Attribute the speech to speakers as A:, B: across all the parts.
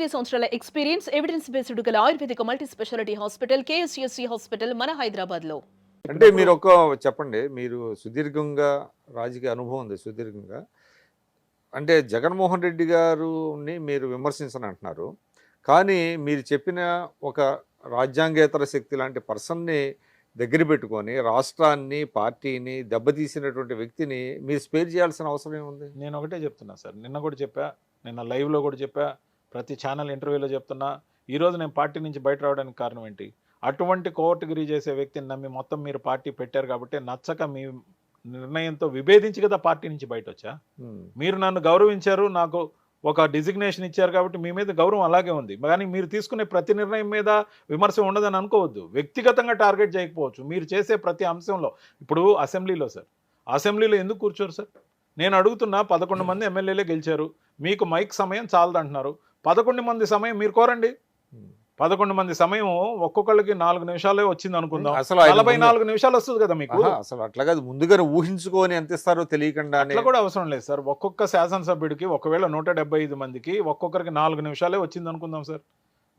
A: 20 సంవత్సరాల experience evidence based గల ayurvedic multi speciality hospital KSUC hospital మన హైదరాబాద్లో.
B: అంటే మీరు ఒక చెప్పండి. మీరు సుదీర్ఘంగా రాజకీయ అనుభవం ఉంది సుదీర్ఘంగా. అంటే జగన్మోహన్ రెడ్డి గారుని మీరు విమర్శించని అంటున్నారు. కానీ మీరు చెప్పిన ఒక రాజ్యాంగేతర శక్తి లాంటి పర్సన్‌ని దగ్గర పెట్టుకొని రాష్ట్రాన్ని, పార్టీని దెబ్బతీసినటువంటి వ్యక్తిని మీరు స్పేర్ చేయాల్సిన అవసరం ఏముంది?
C: నేను ఒకటే చెప్తున్నా సార్. నిన్న కూడా చెప్పా, నిన్న లైవ్‌లో కూడా చెప్పా, ప్రతి ఛానల్ ఇంటర్వ్యూలో చెప్తున్నా. ఈరోజు నేను పార్టీ నుంచి బయట రావడానికి కారణం ఏంటి? అటువంటి కోవర్ట్‌గిరి చేసే వ్యక్తిని నమ్మి మొత్తం మీరు పార్టీ పెట్టారు కాబట్టి నచ్చక మీ నిర్ణయంతో విభేదించి కదా పార్టీ నుంచి బయటొచ్చా. మీరు నన్ను గౌరవించారు, నాకు ఒక డిజిగ్నేషన్ ఇచ్చారు కాబట్టి మీ మీద గౌరవం అలాగే ఉంది. కానీ మీరు తీసుకునే ప్రతి నిర్ణయం మీద విమర్శ ఉండదని అనుకోవద్దు. వ్యక్తిగతంగా టార్గెట్ చేయకపోవచ్చు. మీరు చేసే ప్రతి అంశంలో ఇప్పుడు అసెంబ్లీలో సార్, అసెంబ్లీలో ఎందుకు కూర్చోరు సార్? నేను అడుగుతున్నా, 11 మంది ఎమ్మెల్యేలే గెలిచారు, మీకు మైక్ సమయం చాలదంటున్నారు. 11 మంది సమయం మీరు కోరండి. 11 మంది సమయం ఒక్కొక్కళ్ళకి 4 నిమిషాలే వచ్చింది అనుకుందాం.
B: అసలు
C: 44 నిమిషాలు వస్తుంది కదా మీకు.
B: అసలు అట్లా కాదు, ముందుగానే ఊహించుకొని ఎంత ఇస్తారో తెలియకుండా
C: అట్లా కూడా అవసరం లేదు సార్. ఒక్కొక్క శాసనసభ్యుడికి ఒకవేళ 175 మందికి ఒక్కొక్కరికి 4 నిమిషాలే వచ్చింది అనుకుందాం సార్.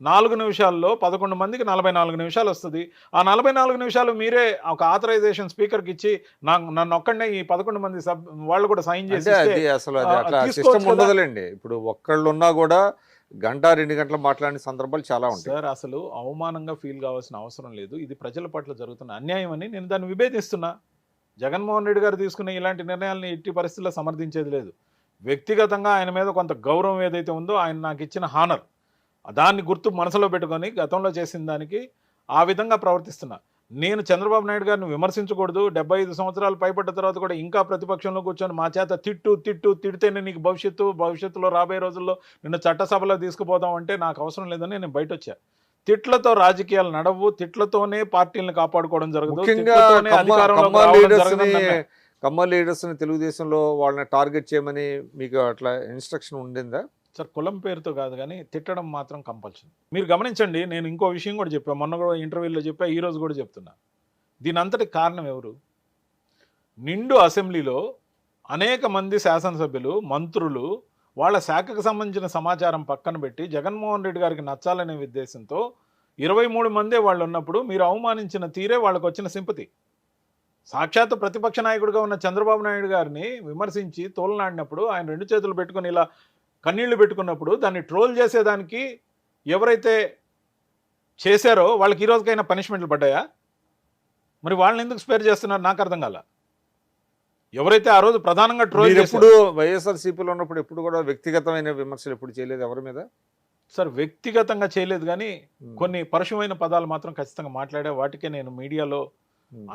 C: 4 నిమిషాల్లో 11 మందికి 44 నిమిషాలు వస్తుంది. ఆ 44 నిమిషాలు మీరే ఒక ఆథరైజేషన్ స్పీకర్కి ఇచ్చి నన్ను ఒక్కడనే ఈ 11 మంది వాళ్ళు కూడా సైన్ చేసి
B: అసలు అది అట్లా సిస్టమ్ ఉండదులేండి. ఇప్పుడు ఒక్కళ్ళు ఉన్నా కూడా గంట 2 గంటలు మాట్లాడిన సందర్భాలు చాలా ఉంటాయి
C: సార్. అసలు అవమానంగా ఫీల్ కావాల్సిన అవసరం లేదు. ఇది ప్రజల పట్ల జరుగుతున్న అన్యాయం అని నేను దాన్ని విభేదిస్తున్నా. జగన్మోహన్ రెడ్డి గారు తీసుకునే ఇలాంటి నిర్ణయాలను ఎట్టి పరిస్థితుల్లో సమర్థించేది లేదు. వ్యక్తిగతంగా ఆయన మీద కొంత గౌరవం ఏదైతే ఉందో, ఆయన నాకు ఇచ్చిన హానర్, దాన్ని గుర్తు మనసులో పెట్టుకొని గతంలో చేసిన దానికి ఆ విధంగా ప్రవర్తిస్తున్నా. నేను చంద్రబాబు నాయుడు గారిని విమర్శించకూడదు. 75 సంవత్సరాలు పైపడ్డ తర్వాత కూడా ఇంకా ప్రతిపక్షంలో కూర్చొని మా చేత తిడితేనే నీకు భవిష్యత్తులో రాబోయే రోజుల్లో నిన్ను చట్టసభలో తీసుకుపోదాం అంటే నాకు అవసరం లేదని నేను బయట వచ్చా. తిట్లతో రాజకీయాలు నడవు, తిట్లతోనే పార్టీలను కాపాడుకోవడం జరగదు.
B: కమ్మ లీడర్స్ని తెలుగుదేశంలో వాళ్ళని టార్గెట్ చేయమని మీకు అట్లా ఇన్స్ట్రక్షన్ ఉండిందా
C: సార్? కులం పేరుతో కాదు, కానీ తిట్టడం మాత్రం కంపల్సరీ. మీరు గమనించండి, నేను ఇంకో విషయం కూడా చెప్పాను, మొన్న కూడా ఇంటర్వ్యూలో చెప్పా, ఈరోజు కూడా చెప్తున్నా. దీని అంతటి కారణం ఎవరు? నిండు అసెంబ్లీలో అనేక మంది శాసనసభ్యులు, మంత్రులు వాళ్ళ శాఖకు సంబంధించిన సమాచారం పక్కన పెట్టి జగన్మోహన్ రెడ్డి గారికి నచ్చాలనే ఉద్దేశంతో 23 మందే వాళ్ళు ఉన్నప్పుడు మీరు అవమానించిన తీరే వాళ్ళకు వచ్చిన సింపతి. సాక్షాత్ ప్రతిపక్ష నాయకుడిగా ఉన్న చంద్రబాబు నాయుడు గారిని విమర్శించి తోలనాడినప్పుడు, ఆయన 2 చేతులు పెట్టుకొని ఇలా కన్నీళ్లు పెట్టుకున్నప్పుడు దాన్ని ట్రోల్ చేసేదానికి ఎవరైతే చేశారో వాళ్ళకి ఈ రోజుకైనా పనిష్మెంట్లు పడ్డాయా? మరి వాళ్ళని ఎందుకు స్పేర్ చేస్తున్నారు నాకు అర్థం కాల. ఎవరైతే ఆ రోజు ప్రధానంగా ట్రోల్
B: ఎప్పుడు వైఎస్ఆర్సీపీలో ఉన్నప్పుడు ఎప్పుడు కూడా వ్యక్తిగతమైన విమర్శలు ఎప్పుడు చేయలేదు ఎవరి మీద
C: సార్? వ్యక్తిగతంగా చేయలేదు, కానీ కొన్ని పరుషమైన పదాలు మాత్రం ఖచ్చితంగా మాట్లాడే. వాటికే నేను మీడియాలో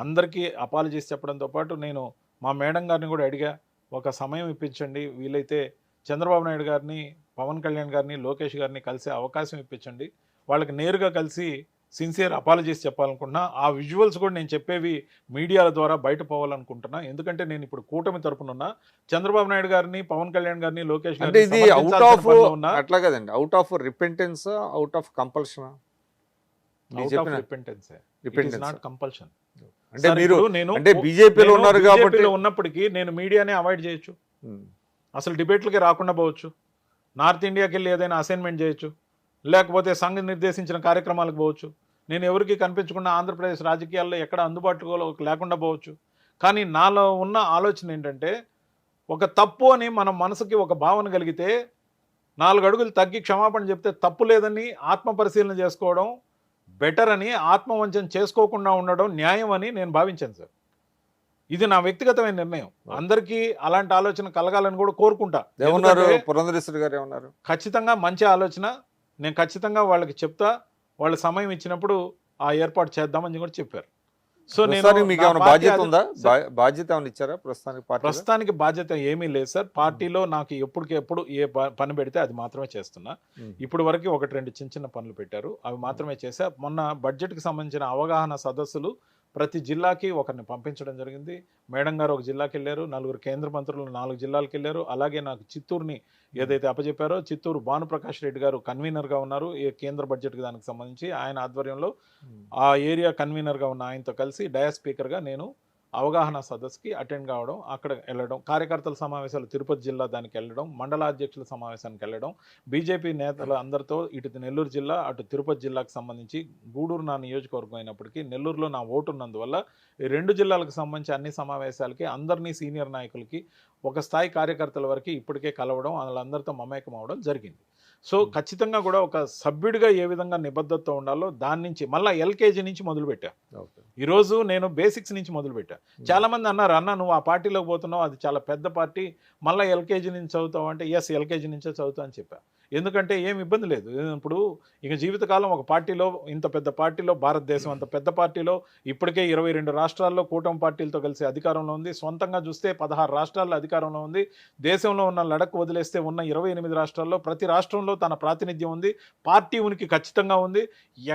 C: అందరికీ అపాలజీస్ చెప్పడంతో పాటు నేను మా మేడం గారిని కూడా అడిగా, ఒక సమయం ఇప్పించండి, వీలైతే చంద్రబాబు నాయుడు గారిని, పవన్ కళ్యాణ్ గారిని, లోకేష్ గారిని కలిసే అవకాశం ఇప్పించండి, వాళ్ళకి నేరుగా కలిసి సిన్సియర్ అపాలజీస్ చెప్పాలనుకుంటున్నా. ఆ విజువల్స్ కూడా నేను చెప్పేవి మీడియాల ద్వారా బయట పోవాలనుకుంటున్నా. ఎందుకంటే నేను ఇప్పుడు కూటమి తరపున చంద్రబాబు నాయుడు గారిని, పవన్ కళ్యాణ్ గారిని, లోకేష్ గారిని
B: అట్లా కదండి. Out of repentance, out of compulsion. అంటే మీరు అంటే బీజేపీలో ఉన్నారు కాబట్టి
C: ఉన్నప్పటికీ నేను మీడియానే అవాయిడ్ చేయొచ్చు, అసలు డిబేట్లకి రాకుండా పోవచ్చు, నార్త్ ఇండియాకి వెళ్ళి ఏదైనా అసైన్మెంట్ చేయొచ్చు, లేకపోతే సంఘం నిర్దేశించిన కార్యక్రమాలకు పోవచ్చు. నేను ఎవరికి కనిపించకుండా ఆంధ్రప్రదేశ్ రాజకీయాల్లో ఎక్కడ అందుబాటులో లేకుండా పోవచ్చు. కానీ నాలో ఉన్న ఆలోచన ఏంటంటే, ఒక తప్పు అని మన మనసుకి ఒక భావన కలిగితే 4 అడుగులు తగ్గి క్షమాపణ చెప్తే తప్పు లేదని ఆత్మ పరిశీలన చేసుకోవడం బెటర్ అని, ఆత్మవంచన చేసుకోకుండా ఉండడం న్యాయం అని నేను భావించాను సార్. ఇది నా వ్యక్తిగతమైన నిర్ణయం. అందరికీ అలాంటి ఆలోచన కలగాలని కూడా కోరుకుంటా.
B: పురంధరేశ్వరి గారు ఏమన్నారు?
C: ఖచ్చితంగా మంచి ఆలోచన, నేను ఖచ్చితంగా వాళ్ళకి చెప్తా, వాళ్ళ సమయం ఇచ్చినప్పుడు ఆ ఏర్పాటు చేద్దామని కూడా చెప్పారు. సో నేను ప్రస్తుతానికి బాధ్యత ఏమీ లేదు సార్. పార్టీలో నాకు ఎప్పుడు ఏ పని పెడితే అది మాత్రమే చేస్తున్నా. ఇప్పుడు వరకు 1-2 చిన్న పనులు పెట్టారు, అవి మాత్రమే చేశా. మొన్న బడ్జెట్కి సంబంధించిన అవగాహన సదస్సులు ప్రతి జిల్లాకి ఒకరిని పంపించడం జరిగింది. మేడం గారు ఒక జిల్లాకి వెళ్ళారు, 4 కేంద్ర మంత్రులు 4 జిల్లాలకు వెళ్ళారు. అలాగే నాకు చిత్తూరుని ఏదైతే అప్పచెప్పారో, చిత్తూరు భానుప్రకాష్ రెడ్డి గారు కన్వీనర్గా ఉన్నారు ఈ కేంద్ర బడ్జెట్కి దానికి సంబంధించి. ఆయన ఆధ్వర్యంలో ఆ ఏరియా కన్వీనర్గా ఉన్న ఆయనతో కలిసి డయా స్పీకర్గా నేను అవగాహన సదస్సుకి అటెండ్ కావడం, అక్కడ వెళ్ళడం, కార్యకర్తల సమావేశాలు తిరుపతి జిల్లా దానికి వెళ్ళడం, మండల అధ్యక్షుల సమావేశానికి వెళ్ళడం, బీజేపీ నేతలు అందరితో ఇటు నెల్లూరు జిల్లా అటు తిరుపతి జిల్లాకు సంబంధించి గూడూరు నా నియోజకవర్గం అయినప్పటికీ నెల్లూరులో నా ఓటు ఉన్నందువల్ల ఈ 2 జిల్లాలకు సంబంధించి అన్ని సమావేశాలకి అందరినీ సీనియర్ నాయకులకి ఒక స్థాయి కార్యకర్తల వరకు ఇప్పటికే కలవడం, వాళ్ళందరితో మమేకం అవడం జరిగింది. సో ఖచ్చితంగా కూడా ఒక సభ్యుడిగా ఏ విధంగా నిబద్ధతతో ఉండాలో దాని నుంచి మళ్ళీ ఎల్కేజీ నుంచి మొదలుపెట్టా. ఈరోజు నేను బేసిక్స్ నుంచి మొదలుపెట్టా. చాలామంది అన్నారు, అన్న నువ్వు ఆ పార్టీలోకి పోతున్నావు, అది చాలా పెద్ద పార్టీ, మళ్ళీ ఎల్కేజీ నుంచి చదువుతావు అంటే ఎస్ ఎల్కేజీ నుంచే చదువుతా అని చెప్పా. ఎందుకంటే ఏం ఇబ్బంది లేదు. ఇప్పుడు ఇక జీవితకాలం ఒక పార్టీలో, ఇంత పెద్ద పార్టీలో, భారతదేశం అంత పెద్ద పార్టీలో ఇప్పటికే 22 రాష్ట్రాల్లో కూటమి పార్టీలతో కలిసి అధికారంలో ఉంది. సొంతంగా చూస్తే 16 రాష్ట్రాల్లో అధికారంలో ఉంది. దేశంలో ఉన్న లడక్ వదిలేస్తే ఉన్న 28 రాష్ట్రాల్లో ప్రతి రాష్ట్రంలో తన ప్రాతినిధ్యం ఉంది. పార్టీ ఉనికి ఖచ్చితంగా ఉంది.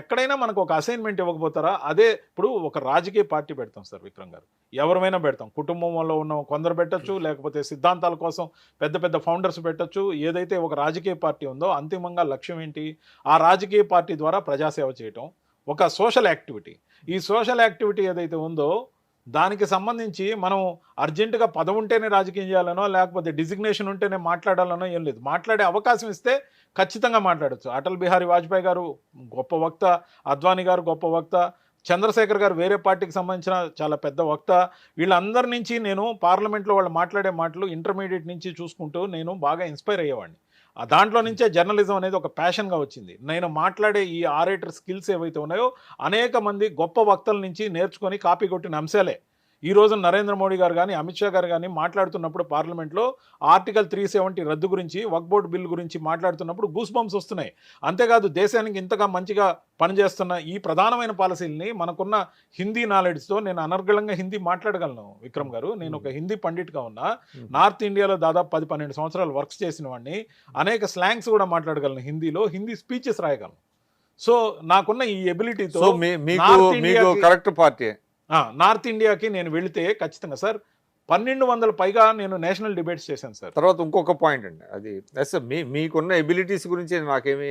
C: ఎక్కడైనా మనకు ఒక అసైన్మెంట్ ఇవ్వకపోతారా? అదే ఇప్పుడు ఒక రాజకీయ పార్టీ పెడతాం సార్ విక్రమ్ గారు, ఎవరిమైనా పెడతాం. కుటుంబంలో ఉన్న కొందరు పెట్టచ్చు, లేకపోతే సిద్ధాంతాల కోసం పెద్ద పెద్ద ఫౌండర్స్ పెట్టచ్చు. ఏదైతే ఒక రాజకీయ పార్టీ ఉందో అంతిమంగా లక్ష్యం ఏంటి? ఆ రాజకీయ పార్టీ ద్వారా ప్రజాసేవ చేయటం, ఒక సోషల్ యాక్టివిటీ. ఈ సోషల్ యాక్టివిటీ ఏదైతే ఉందో దానికి సంబంధించి మనం అర్జెంటుగా పదవి ఉంటేనే రాజకీయం చేయాలనో, లేకపోతే డిజిగ్నేషన్ ఉంటేనే మాట్లాడాలనో ఏం లేదు. మాట్లాడే అవకాశం ఇస్తే ఖచ్చితంగా మాట్లాడచ్చు. అటల్ బిహారీ వాజ్పేయి గారు గొప్ప వక్త, అద్వానీ గారు గొప్ప వక్త, చంద్రశేఖర్ గారు వేరే పార్టీకి సంబంధించిన చాలా పెద్ద వక్త. వీళ్ళందరి నుంచి నేను పార్లమెంట్లో వాళ్ళు మాట్లాడే మాటలు ఇంటర్మీడియట్ నుంచి చూసుకుంటూ నేను బాగా ఇన్స్పైర్ అయ్యేవాడిని. దాంట్లో నుంచే జర్నలిజం అనేది ఒక ప్యాషన్గా వచ్చింది. నేను మాట్లాడే ఈ ఆరేటర్ స్కిల్స్ ఏవైతే ఉన్నాయో అనేక మంది గొప్ప వక్తల నుంచి నేర్చుకొని కాపీ కొట్టిన అంశాలే. ఈ రోజు నరేంద్ర మోడీ గారు కానీ అమిత్ షా గారు కానీ మాట్లాడుతున్నప్పుడు పార్లమెంట్లో ఆర్టికల్ 370 రద్దు గురించి, వక్ఫ్ బోర్డు బిల్ గురించి మాట్లాడుతున్నప్పుడు గూస్ బంప్స్ వస్తున్నాయి. అంతేకాదు దేశానికి ఇంతగా మంచిగా పనిచేస్తున్న ఈ ప్రధానమైన పాలసీలని మనకున్న హిందీ నాలెడ్జ్తో నేను అనర్గళంగా హిందీ మాట్లాడగలను విక్రమ్ గారు. నేను ఒక హిందీ పండిట్గా ఉన్నా, నార్త్ ఇండియాలో దాదాపు 10-12 సంవత్సరాలు వర్క్స్ చేసిన వాడిని, అనేక స్లాంగ్స్ కూడా మాట్లాడగలను హిందీలో, హిందీ స్పీచెస్ రాయగలను. సో నాకున్న ఈ ఎబిలిటీతో
B: కరెక్ట్ పార్టీ
C: నార్త్ ఇండియాకి నేను వెళితే ఖచ్చితంగా సార్ 1200 పైగా నేను నేషనల్ డిబేట్స్ చేశాను సార్.
B: తర్వాత ఇంకొక పాయింట్ అండి, అది ఎస్ మీకున్న ఎబిలిటీస్ గురించి నాకేమీ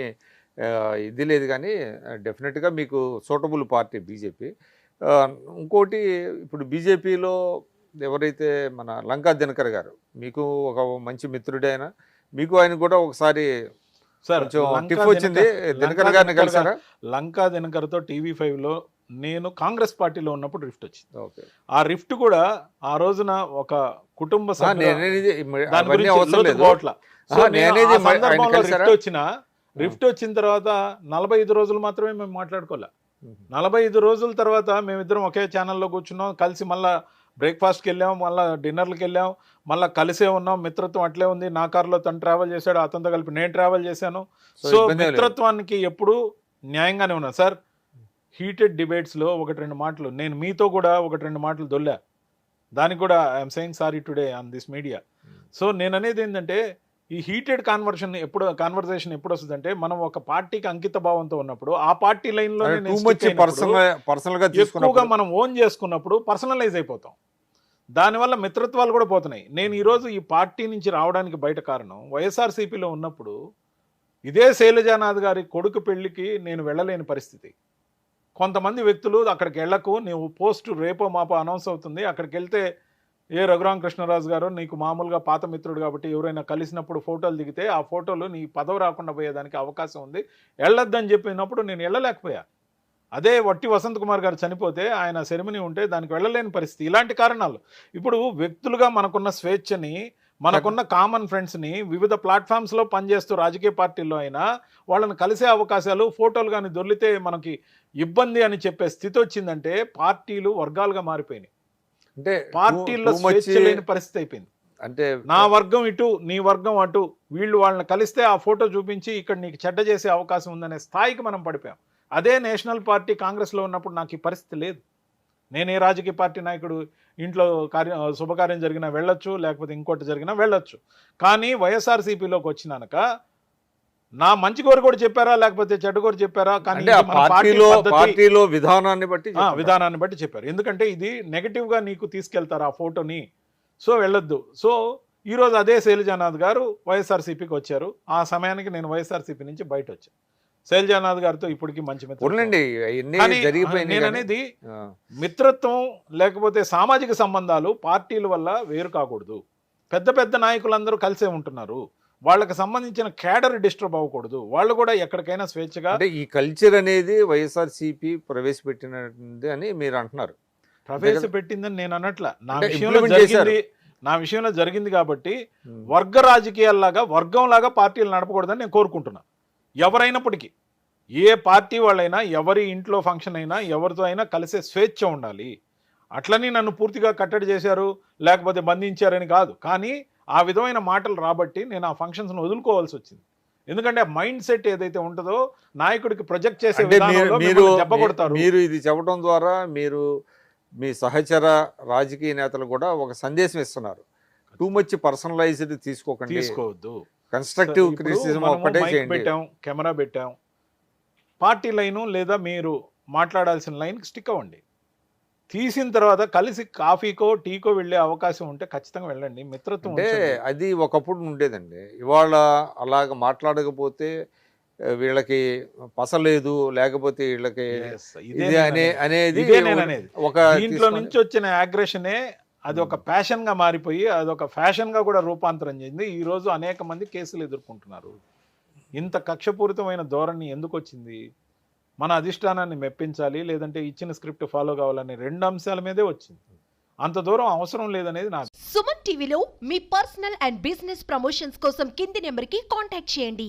B: ఇది లేదు, కానీ డెఫినెట్గా మీకు సూటబుల్ పార్టీ బీజేపీ. ఇంకోటి, ఇప్పుడు బీజేపీలో ఎవరైతే మన లంకా దినకర్ గారు, మీకు ఒక మంచి మిత్రుడైన, మీకు ఆయన కూడా ఒకసారి
C: సార్
B: టిప్ వచ్చింది, దినకర్ గారిని కలిసారా?
C: లంకా దినకర్తో టీవీ5లో నేను కాంగ్రెస్ పార్టీలో ఉన్నప్పుడు రిఫ్ట్ వచ్చింది. ఆ రిఫ్ట్ కూడా ఆ రోజున ఒక కుటుంబ రిఫ్ట్ వచ్చిన తర్వాత 45 రోజులు మాత్రమే మేము మాట్లాడుకోలే. 45 రోజుల తర్వాత మేమిద్దరం ఒకే ఛానల్లో కూర్చున్నాం, కలిసి మళ్ళీ బ్రేక్ఫాస్ట్కి వెళ్ళాం, మళ్ళీ డిన్నర్కి వెళ్ళాం, మళ్ళీ కలిసే ఉన్నాం. మిత్రత్వం అట్లే ఉంది. నా కారులో తను ట్రావెల్ చేశాడు, అతనితో కలిపి నేను ట్రావెల్ చేశాను. సో మిత్రత్వానికి ఎప్పుడు న్యాయంగానే ఉన్నాను సార్. హీటెడ్ డిబేట్స్లో 1-2 మాటలు నేను మీతో కూడా 1-2 మాటలు దొల్లా, దానికి కూడా I'm saying sorry today on this media. So నేను అనేది ఏంటంటే, ఈ హీటెడ్ కాన్వర్సేషన్ ఎప్పుడు వస్తుందంటే, మనం ఒక పార్టీకి అంకిత భావంతో ఉన్నప్పుడు, ఆ పార్టీ లైన్లో ఎక్కువగా మనం ఓన్ చేసుకున్నప్పుడు పర్సనలైజ్ అయిపోతాం. దానివల్ల మిత్రత్వాలు కూడా పోతున్నాయి. నేను ఈరోజు ఈ పార్టీ నుంచి రావడానికి బయట కారణం, వైఎస్ఆర్సీపీలో ఉన్నప్పుడు ఇదే శైలజానాథ్ గారి కొడుకు పెళ్లికి నేను వెళ్ళలేని పరిస్థితి. కొంతమంది వ్యక్తులు అక్కడికి వెళ్ళకు, నువ్వు పోస్ట్ రేపో మాపో అనౌన్స్ అవుతుంది, అక్కడికి వెళ్తే రఘురామ కృష్ణరాజు గారు నీకు మామూలుగా పాత మిత్రుడు కాబట్టి ఎవరైనా కలిసినప్పుడు ఫోటోలు దిగితే ఆ ఫోటోలు నీ పదవి రాకుండా పోయేదానికి అవకాశం ఉంది, వెళ్ళొద్దని చెప్పినప్పుడు నేను వెళ్ళలేకపోయా. అదే వట్టి వసంత్ కుమార్ గారు చనిపోతే ఆయన సెరమనీ ఉంటే దానికి వెళ్ళలేని పరిస్థితి. ఇలాంటి కారణాలు. ఇప్పుడు వ్యక్తులుగా మనకున్న స్వేచ్ఛని, మనకున్న కామన్ ఫ్రెండ్స్ని వివిధ ప్లాట్ఫామ్స్లో పనిచేస్తూ రాజకీయ పార్టీల్లో అయినా వాళ్ళని కలిసే అవకాశాలు, ఫోటోలు కానీ దొర్లితే మనకి ఇబ్బంది అని చెప్పే స్థితి వచ్చిందంటే పార్టీలు వర్గాలుగా మారిపోయినాయి. అంటే పార్టీల్లో స్వేచ్ఛ లేని పరిస్థితి అయిపోయింది. అంటే నా వర్గం ఇటు, నీ వర్గం అటు, వీళ్ళు వాళ్ళని కలిస్తే ఆ ఫోటో చూపించి ఇక్కడ నీకు చెడ్డ చేసే అవకాశం ఉందనే స్థాయికి మనం పడిపోయాం. అదే నేషనల్ పార్టీ కాంగ్రెస్లో ఉన్నప్పుడు నాకు ఈ పరిస్థితి లేదు. నేను ఏ రాజకీయ పార్టీ నాయకుడు ఇంట్లో శుభకార్యం జరిగినా వెళ్ళొచ్చు, లేకపోతే ఇంకోటి జరిగినా వెళ్ళొచ్చు. కానీ వైఎస్ఆర్సీపీలోకి వచ్చినాక నా మంచి కోరు కూడా చెప్పారా, లేకపోతే చెడ్డ కోరు చెప్పారా, కానీ
B: పార్టీలో విధానాన్ని
C: బట్టి చెప్పారు. ఎందుకంటే ఇది నెగటివ్గా నీకు తీసుకెళ్తారు ఆ ఫోటోని, సో వెళ్ళొద్దు. సో ఈరోజు అదే శైలజానాథ్ గారు వైఎస్ఆర్సీపీకి వచ్చారు. ఆ సమయానికి నేను వైఎస్ఆర్సీపీ నుంచి బయట వచ్చాను. శైలజానాథ్ గారితో ఇప్పటికీ మంచి మిత్రత్వం.
B: ఉండండి అవన్నీ
C: కానీ
B: జరిగిపోయినాయి
C: నేను
B: కానీ-
C: అనేది
B: ఆ,
C: మిత్రత్వం లేకపోతే సామాజిక సంబంధాలు పార్టీల వల్ల వేరు కాకూడదు. పెద్ద పెద్ద నాయకులందరూ కలిసే ఉంటున్నారు, వాళ్ళకి సంబంధించిన క్యాడర్ డిస్టర్బ్ అవ్వకూడదు, వాళ్ళు కూడా ఎక్కడికైనా స్వేచ్ఛగా.
B: అంటే ఈ కల్చర్ అనేది వైఎస్ఆర్సీపీ ప్రవేశపెట్టినది అని మీరు అంటున్నారు.
C: ప్రవేశపెట్టిందని నేను అన్నట్ల నా
B: అంటే
C: విషయంలో
B: implement
C: జరిగింది, నా విషయంలో జరిగింది కాబట్టి వర్గ రాజకీయాల్లాగా వర్గంలాగా పార్టీలు నడపకూడదని నేను కోరుకుంటున్నా. ఎవరైనప్పటికీ ఏ పార్టీ వాళ్ళైనా ఎవరి ఇంట్లో ఫంక్షన్ అయినా ఎవరితో అయినా కలిసే స్వేచ్ఛ ఉండాలి. అట్లని నన్ను పూర్తిగా కట్టడి చేశారు లేకపోతే బంధించారని కాదు, కానీ ఆ విధమైన మాటలు రాబట్టి నేను ఆ ఫంక్షన్స్ను వదులుకోవాల్సి వచ్చింది. ఎందుకంటే ఆ మైండ్ సెట్ ఏదైతే ఉంటుందో నాయకుడికి ప్రొజెక్ట్ చేసే
B: అంటే
C: విధానంలో
B: మీరు
C: మిమ్మల్ని దెబ్బ కొడతారు.
B: మీరు ఇది చెప్పడం ద్వారా మీరు మీ సహచర రాజకీయ నేతలు కూడా ఒక సందేశం ఇస్తున్నారు. టూ మచ్ పర్సనలైజ్డ్ తీసుకోకండి,
C: తీసుకోవద్దు.
B: కన్స్ట్రక్టివ్
C: ఇప్పుడు
B: క్రిటిసిజం
C: మనము
B: ఒక్కటే
C: మైక్
B: చేయండి.
C: పెట్టాం, కెమెరా పెట్టాం, పార్టీ లైను లేదా మీరు మాట్లాడాల్సిన లైన్కి స్టిక్ అవ్వండి. తీసిన తర్వాత కలిసి కాఫీకో టీకో వెళ్ళే అవకాశం ఉంటే ఖచ్చితంగా వెళ్ళండి. మిత్రత్వం
B: అంటే
C: ఉంచండి.
B: అది ఒకప్పుడు ఉండేదండి. ఇవాళ అలాగ మాట్లాడకపోతే వీళ్ళకి పసలేదు, లేకపోతే వీళ్ళకి
C: Yes, ఇదే
B: ఇది
C: నేను
B: అనేది
C: ఇదే నేను అనేది.
B: ఒక
C: దీంట్లో
B: తీసుకొని-
C: నుంచి వచ్చిన అగ్రెషనే అది ఒక ప్యాషన్ గా మారిపోయి అది ఒక ఫ్యాషన్ గా కూడా రూపాంతరం చెంది ఈ రోజు అనేక మంది కేసులు ఎదుర్కొంటున్నారు. ఇంత కక్షపూరితమైన ధోరణి ఎందుకు వచ్చింది? మన అధిష్టానాన్ని మెప్పించాలి లేదంటే ఇచ్చిన స్క్రిప్ట్ ఫాలో కావాలనే రెండు అంశాల మీదే వచ్చింది. అంత దూరం అవసరం లేదనేది నా
D: సుమన్ టీవీలో మీ పర్సనల్ అండ్ బిజినెస్ ప్రమోషన్స్ కోసం కింది నెంబర్కి కాంటాక్ట్ చేయండి.